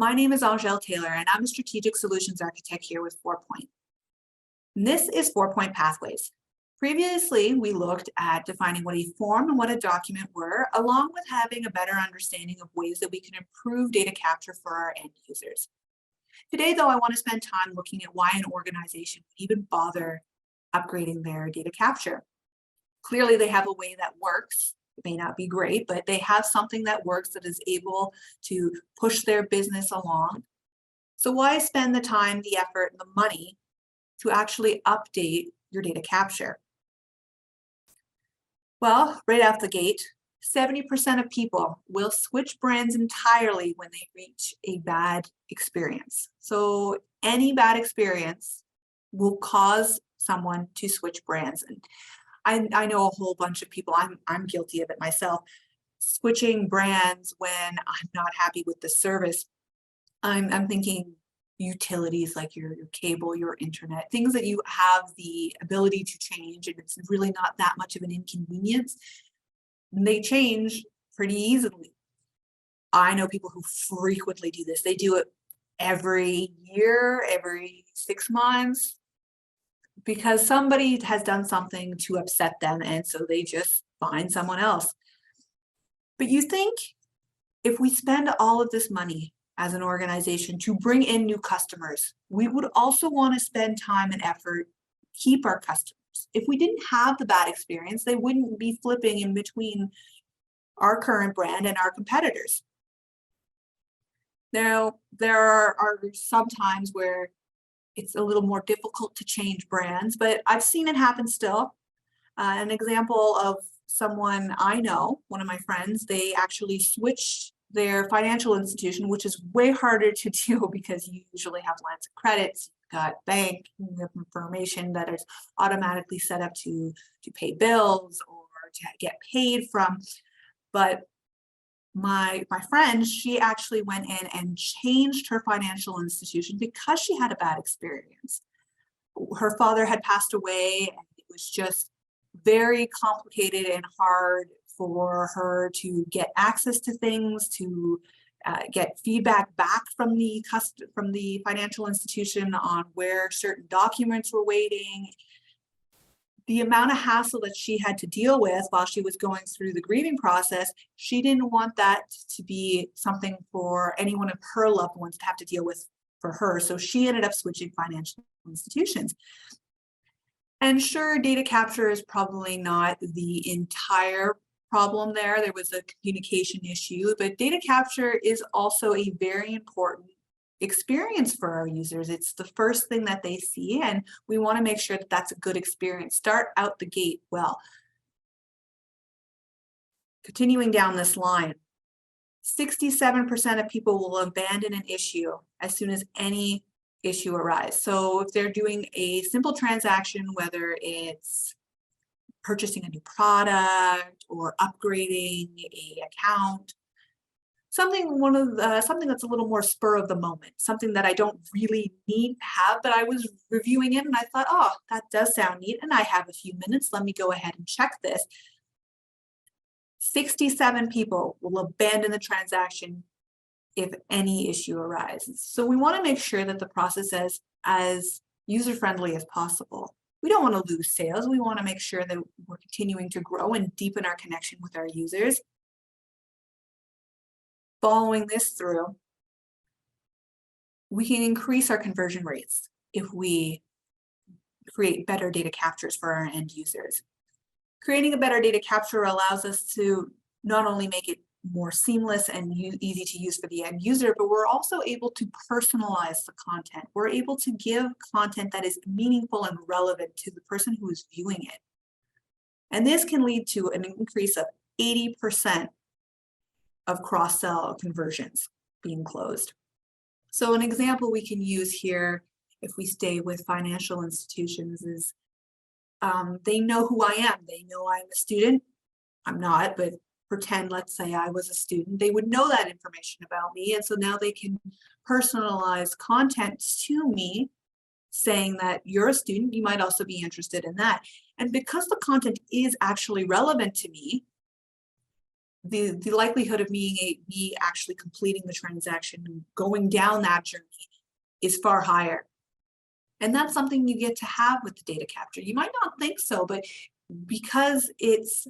My name is Angèle Taylor, and I'm a strategic solutions architect here with 4Point. This is 4Point Pathways. Previously, we looked at defining what a form and what a document were, along with having a better understanding of ways that we can improve data capture for our end users. Today, though, I want to spend time looking at why an organization would even bother upgrading their data capture. Clearly, they have a way that works. It may not be great, but they have something that works that is able to push their business along. So why spend the time, the effort, and the money to actually update your data capture? Well, right out the gate, 70% of people will switch brands entirely when they reach a bad experience. So any bad experience will cause someone to switch brands. And I know a whole bunch of people, I'm guilty of it myself, switching brands when I'm not happy with the service. I'm thinking utilities like your cable, your internet, things that you have the ability to change, and it's really not that much of an inconvenience. And they change pretty easily. I know people who frequently do this. They do it every year, every 6 months, because somebody has done something to upset them, and so they just find someone else. But you think if we spend all of this money as an organization to bring in new customers, we would also want to spend time and effort to keep our customers. If we didn't have the bad experience, they wouldn't be flipping in between our current brand and our competitors. Now, there are some times where it's a little more difficult to change brands, but I've seen it happen still. An example of someone I know, one of my friends, they actually switched their financial institution, which is way harder to do because you usually have lines of credits, you've got bank information that is automatically set up to pay bills or to get paid from. But my friend, she actually went in and changed her financial institution because she had a bad experience. Her father had passed away, and it was just very complicated and hard for her to get access to things, to get feedback back from the financial institution on where certain documents were waiting. The amount of hassle that she had to deal with while she was going through the grieving process, she didn't want that to be something for any one of her loved ones to have to deal with for her. So she ended up switching financial institutions. And sure, data capture is probably not the entire problem there. There was a communication issue, but data capture is also a very important experience for our users. It's the first thing that they see, and we want to make sure that that's a good experience. Start out the gate well. Continuing down this line, 67% of people will abandon an issue as soon as any issue arises. So if they're doing a simple transaction, whether it's purchasing a new product or upgrading a account, something that's a little more spur of the moment, something that I don't really need to have, but I was reviewing it and I thought, oh, that does sound neat, and I have a few minutes, let me go ahead and check this. 67 people will abandon the transaction if any issue arises. So we want to make sure that the process is as user-friendly as possible. We don't want to lose sales. We want to make sure that we're continuing to grow and deepen our connection with our users. Following this through, we can increase our conversion rates if we create better data captures for our end users. Creating a better data capture allows us to not only make it more seamless and easy to use for the end user, but we're also able to personalize the content. We're able to give content that is meaningful and relevant to the person who is viewing it. And this can lead to an increase of 80% of cross-sell conversions being closed. So an example we can use here, if we stay with financial institutions, is they know who I am. They know I'm a student. I'm not, but pretend, let's say I was a student. They would know that information about me, and so now they can personalize content to me saying that you're a student, you might also be interested in that. And because the content is actually relevant to me, the likelihood of me actually completing the transaction and going down that journey is far higher. And that's something you get to have with the data capture. You might not think so, but because it's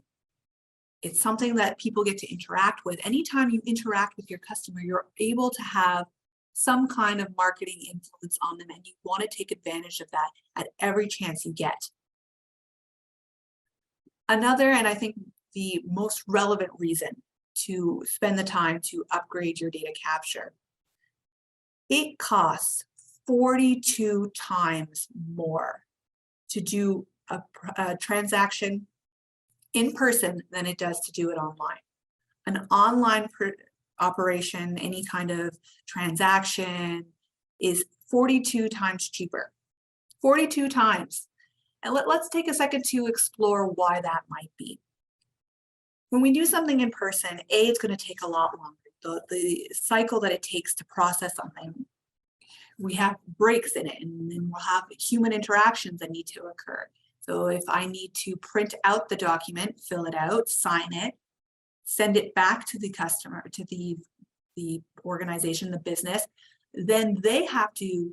something that people get to interact with. Anytime you interact with your customer, you're able to have some kind of marketing influence on them, and you want to take advantage of that at every chance you get. Another, and I think the most relevant reason to spend the time to upgrade your data capture, it costs 42 times more to do a transaction in person than it does to do it online. An online operation, any kind of transaction, is 42 times cheaper. 42 times. And let's take a second to explore why that might be. When we do something in person, it's going to take a lot longer. The cycle that it takes to process something, we have breaks in it, and then we'll have human interactions that need to occur. So if I need to print out the document, fill it out, sign it, send it back to the customer, to the organization, the business, then they have to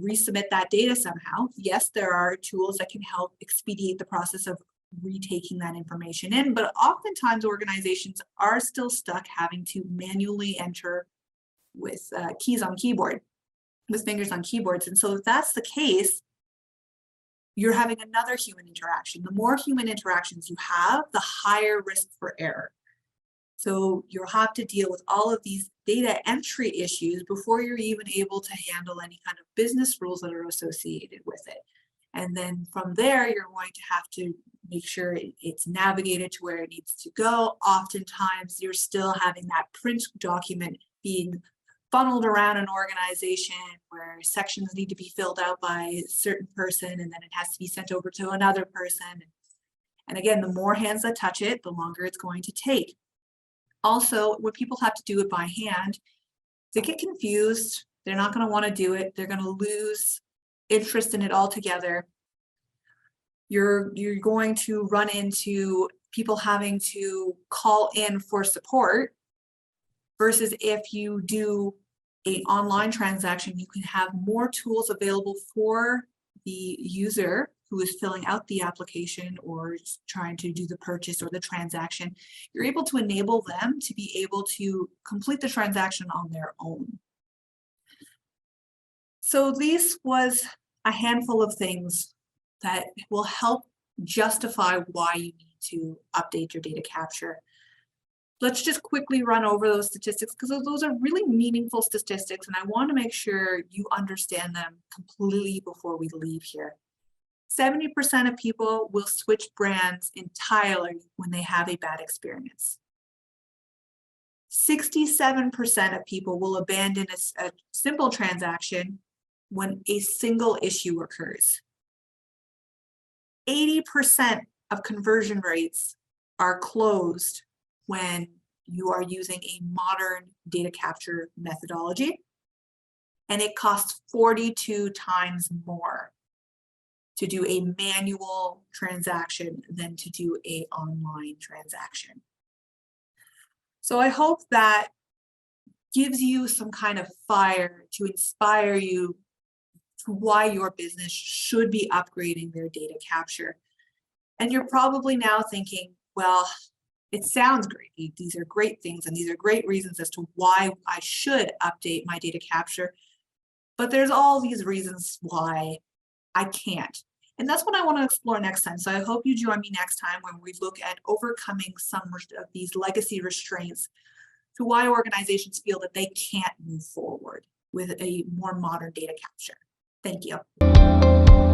resubmit that data somehow. Yes, there are tools that can help expedite the process of retaking that information in, but oftentimes organizations are still stuck having to manually enter with keys on keyboard, with fingers on keyboards. And so if that's the case, you're having another human interaction. The more human interactions you have, the higher risk for error. So you'll have to deal with all of these data entry issues before you're even able to handle any kind of business rules that are associated with it. And then from there, you're going to have to make sure it's navigated to where it needs to go. Oftentimes, you're still having that print document being funneled around an organization where sections need to be filled out by a certain person, and then it has to be sent over to another person. And again, the more hands that touch it, the longer it's going to take. Also, when people have to do it by hand, they get confused. They're not going to want to do it. They're going to lose interest in it altogether. You're going to run into people having to call in for support, versus if you do an online transaction, you can have more tools available for the user who is filling out the application or trying to do the purchase or the transaction. You're able to enable them to be able to complete the transaction on their own. So this was a handful of things that will help justify why you need to update your data capture. Let's just quickly run over those statistics, because those are really meaningful statistics, and I want to make sure you understand them completely before we leave here. 70% of people will switch brands entirely when they have a bad experience. 67% of people will abandon a simple transaction when a single issue occurs. 80% of conversion rates are closed when you are using a modern data capture methodology, and it costs 42 times more to do a manual transaction than to do an online transaction. So I hope that gives you some kind of fire to inspire you to why your business should be upgrading their data capture. And you're probably now thinking, well, it sounds great. These are great things, and these are great reasons as to why I should update my data capture. But there's all these reasons why I can't. And that's what I want to explore next time. So I hope you join me next time when we look at overcoming some of these legacy restraints to why organizations feel that they can't move forward with a more modern data capture. Thank you.